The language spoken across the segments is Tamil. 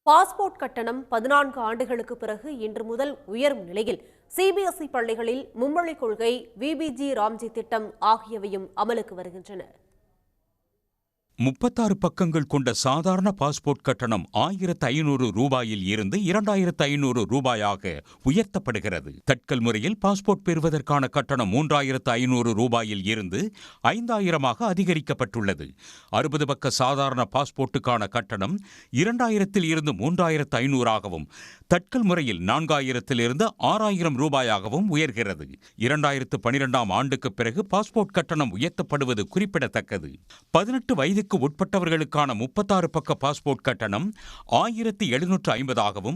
பாஸ்போர்ட் கட்டணம் 14 ஆண்டுகளுக்கு பிறகு இன்று முதல் உயரும் நிலையில் சிபிஎஸ்இ பள்ளிகளில் மும்மொழிக் கொள்கை, விபிஜி ராம்ஜி திட்டம் ஆகியவையும் அமலுக்கு வருகின்றன. 36 பக்கங்கள் கொண்ட சாதாரண பாஸ்போர்ட் கட்டணம் 1500 ரூபாயில் இருந்து 2500 ரூபாயாக உயர்த்தப்படுகிறது. தட்கல் முறையில் பாஸ்போர்ட் பெறுவதற்கான கட்டணம் 3500 ரூபாயில் இருந்து 5000 அதிகரிக்கப்பட்டுள்ளது. 60 பக்க சாதாரண பாஸ்போர்ட்டுக்கான கட்டணம் 2000 இருந்து 3500 தட்கல் முறையில் 4000 இருந்து 6000 ரூபாயாகவும் உயர்கிறது. 2012 ஆண்டுக்கு பிறகு பாஸ்போர்ட் கட்டணம் உயர்த்தப்படுவது குறிப்பிடத்தக்கது. 18 வயது உட்பட்டவர்களுக்கான 36 பக்க பாஸ்போர்ட் கட்டணம் 1750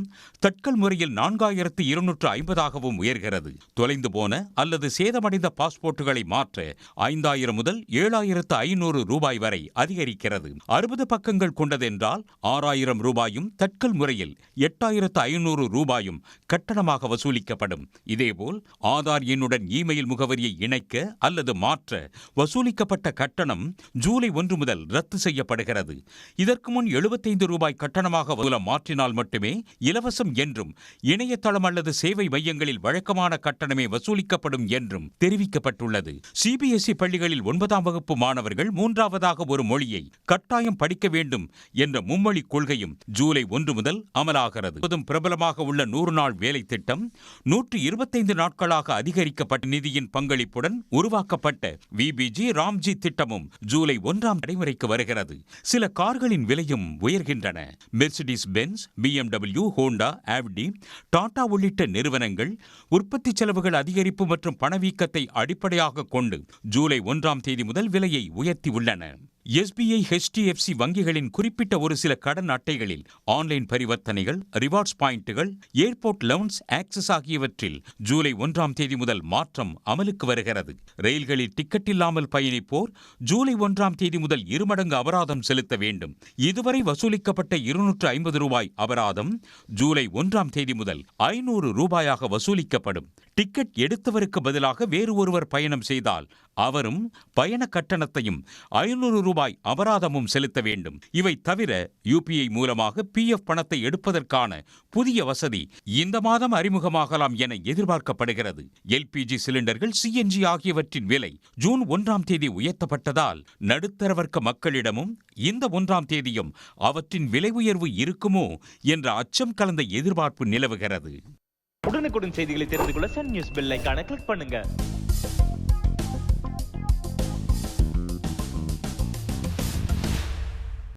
தட்கல் முறையில் 4250 உயர்கிறது. தொலைந்து போன அல்லது சேதமடைந்த பாஸ்போர்ட்டுகளை மாற்ற 5000 முதல் 7500 ரூபாய் வரை அதிகரிக்கிறது. 60 பக்கங்கள் கொண்டதென்றால் 6000 ரூபாயும் தட்கல் முறையில் 8500 ரூபாயும் கட்டணமாக வசூலிக்கப்படும். இதேபோல் ஆதார் எண்ணுடன் இமெயில் முகவரியை இணைக்க அல்லது மாற்ற வசூலிக்கப்பட்ட கட்டணம் ஜூலை 1 முதல் ரத்து செய்யப்படுகிறது. இதற்கு முன் 75 ரூபாய் கட்டணமாக மாற்றினால் மட்டுமே இலவசம் என்றும் இணையதளம் அல்லது சேவை மையங்களில் வழக்கமான கட்டணமே வசூலிக்கப்படும் என்றும் தெரிவிக்கப்பட்டுள்ளது. சிபிஎஸ்இ பள்ளிகளில் 9ஆம் வகுப்பு மாணவர்கள் 3ஆவதாக ஒரு மொழியை கட்டாயம் படிக்க வேண்டும் என்ற மும்மொழி கொள்கையும் ஜூலை 1 முதல் அமலாகிறது. பிரபலமாக உள்ள 100 நாள் வேலை திட்டம் 125 நாட்களாக அதிகரிக்கப்பட்ட நிதியின் பங்களிப்புடன் உருவாக்கப்பட்ட விபிஜி ராம்ஜி திட்டமும் ஜூலை 1 நடைமுறைக்கு வருகிறது. சில கார்களின் விலையும் உயர்கின்றன. மெர்சிடிஸ் பென்ஸ், BMW, ஹோண்டா, ஆடி, டாடா உள்ளிட்ட நிறுவனங்கள் உற்பத்தி செலவுகள் அதிகரிப்பு மற்றும் பணவீக்கத்தை அடிப்படையாக கொண்டு ஜூலை 1 முதல் விலையை உயர்த்தி உள்ளன. SBI, HDFC வங்கிகளின் குறிப்பிட்ட ஒரு சில கடன் அட்டைகளில் ஆன்லைன் பரிவர்த்தனைகள், ரிவார்ட்ஸ் பாயிண்டுகள், ஏர்போர்ட் லவுன்ஸ் ஆக்சஸ் ஆகியவற்றில் ஜூலை 1 முதல் மாற்றம் அமலுக்கு வருகிறது. ரயில்களில் டிக்கெட் இல்லாமல் பயணிப்போர் ஜூலை 1 முதல் 2 மடங்கு அபராதம் செலுத்த வேண்டும். இதுவரை வசூலிக்கப்பட்ட 250 ரூபாய் அபராதம் ஜூலை 1 முதல் 500 ரூபாயாக வசூலிக்கப்படும். டிக்கெட் எடுத்தவருக்கு பதிலாக வேறு ஒருவர் பயணம் செய்தால் அவரும் பயண கட்டணத்தையும் 500 ரூபாய் அபராதமும் செலுத்த வேண்டும். இவை தவிர UPI மூலமாக PF பணத்தை எடுப்பதற்கான புதிய வசதி இந்த மாதம் அறிமுகமாகலாம் என எதிர்பார்க்கப்படுகிறது. LPG சிலிண்டர்கள், CNG ஆகியவற்றின் விலை ஜூன் 1 உயர்த்தப்பட்டதால் நடுத்தர வர்க்க மக்களிடமும் இந்த 1 அவற்றின் விலை உயர்வு இருக்குமோ என்ற அச்சம் கலந்த எதிர்பார்ப்பு நிலவுகிறது. உடனுக்குடன் செய்திகளை தெரிந்து கொள்ள சன் நியூஸ் பெல் ஐகானை கிளிக் பண்ணுங்க.